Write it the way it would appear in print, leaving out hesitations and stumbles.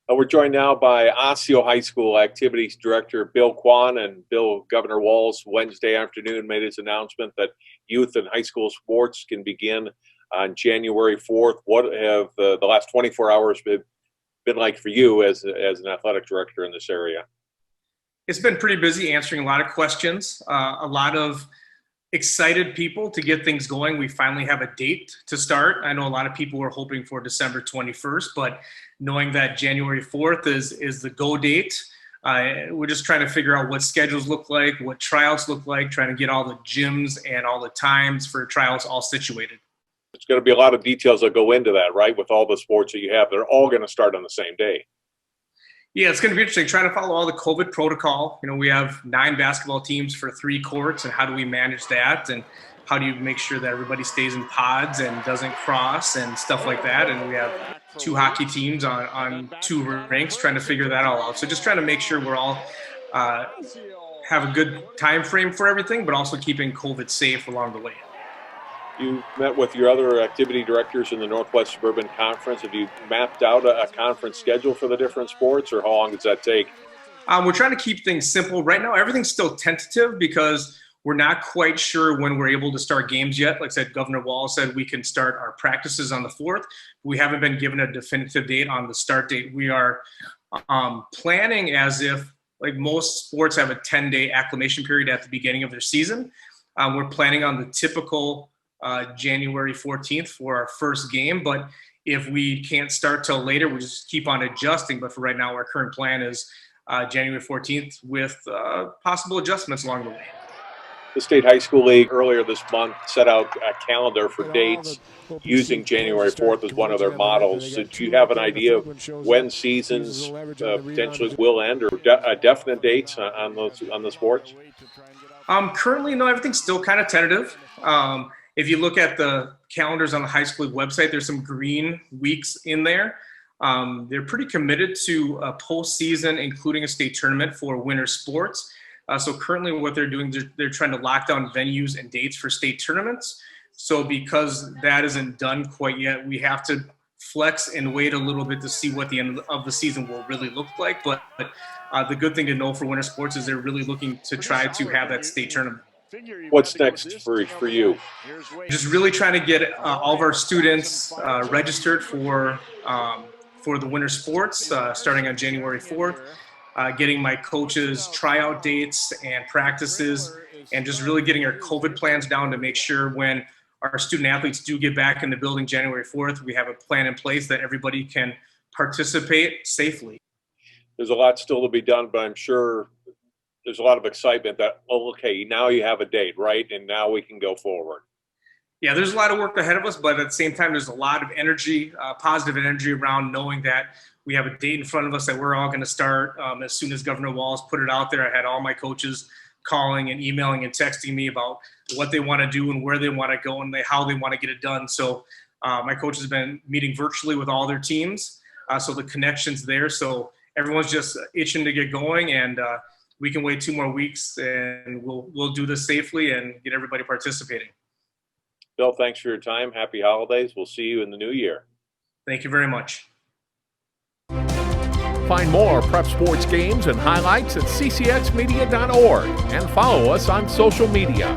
We're joined now by Osseo High School Activities Director Bill Quan. And Bill, Governor Walz Wednesday afternoon made his announcement that youth and high school sports can begin on January 4th. What have the last 24 hours been like for you as an athletic director in this area? It's been pretty busy answering a lot of questions, a lot of excited people to get things going. We finally have a date to start. I know a lot of people were hoping for December 21st, but knowing that January 4th is the go date, we're just trying to figure out what schedules look like, what tryouts look like, trying to get all the gyms and all the times for tryouts all situated. There's going to be a lot of details that go into that, right? With all the sports that you have, they're all going to start on the same day. Yeah, it's going to be interesting trying to follow all the COVID protocol. You know, we have 9 basketball teams for 3 courts, and how do we manage that? And how do you make sure that everybody stays in pods and doesn't cross and stuff like that? And we have 2 hockey teams on 2 rinks, trying to figure that all out. So just trying to make sure we're all have a good time frame for everything, but also keeping COVID safe along the way. You met with your other activity directors in the Northwest Suburban Conference. Have you mapped out a conference schedule for the different sports, or how long does that take? We're trying to keep things simple. Right now, everything's still tentative because we're not quite sure when we're able to start games yet. Like I said, Governor Walz said we can start our practices on the 4th. We haven't been given a definitive date on the start date. We are planning as if, like most sports have a 10-day acclimation period at the beginning of their season. We're planning on the typical January 14th for our first game, but if we can't start till later, we just keep on adjusting. But for right now, our current plan is January 14th with possible adjustments along the way. The State High School League earlier this month set out a calendar for dates using January 4th as one of their models. So do you have an idea of when seasons potentially will end, or definite dates on the sports? Currently, no, everything's still kind of tentative. If you look at the calendars on the high school website, there's some green weeks in there. They're pretty committed to a postseason, including a state tournament for winter sports. So currently what they're doing, they're trying to lock down venues and dates for state tournaments. So because that isn't done quite yet, we have to flex and wait a little bit to see what the end of the season will really look like. But the good thing to know for winter sports is they're really looking to try to have that state tournament. What's next for you? Just really trying to get all of our students registered for the winter sports starting on January 4th, getting my coaches tryout dates and practices, and just really getting our COVID plans down to make sure when our student athletes do get back in the building January 4th, we have a plan in place that everybody can participate safely. There's a lot still to be done, but I'm sure there's a lot of excitement that, oh, okay, now you have a date, right? And now we can go forward. Yeah, there's a lot of work ahead of us, but at the same time, there's a lot of energy, positive energy around knowing that we have a date in front of us that we're all going to start as soon as Governor Walz put it out there. I had all my coaches calling and emailing and texting me about what they want to do and where they want to go and how they want to get it done. So my coaches have been meeting virtually with all their teams. So the connection's there. So everyone's just itching to get going, and we can wait 2 more weeks, and we'll do this safely and get everybody participating. Bill, thanks for your time. Happy holidays. We'll see you in the new year. Thank you very much. Find more prep sports games and highlights at ccxmedia.org and follow us on social media.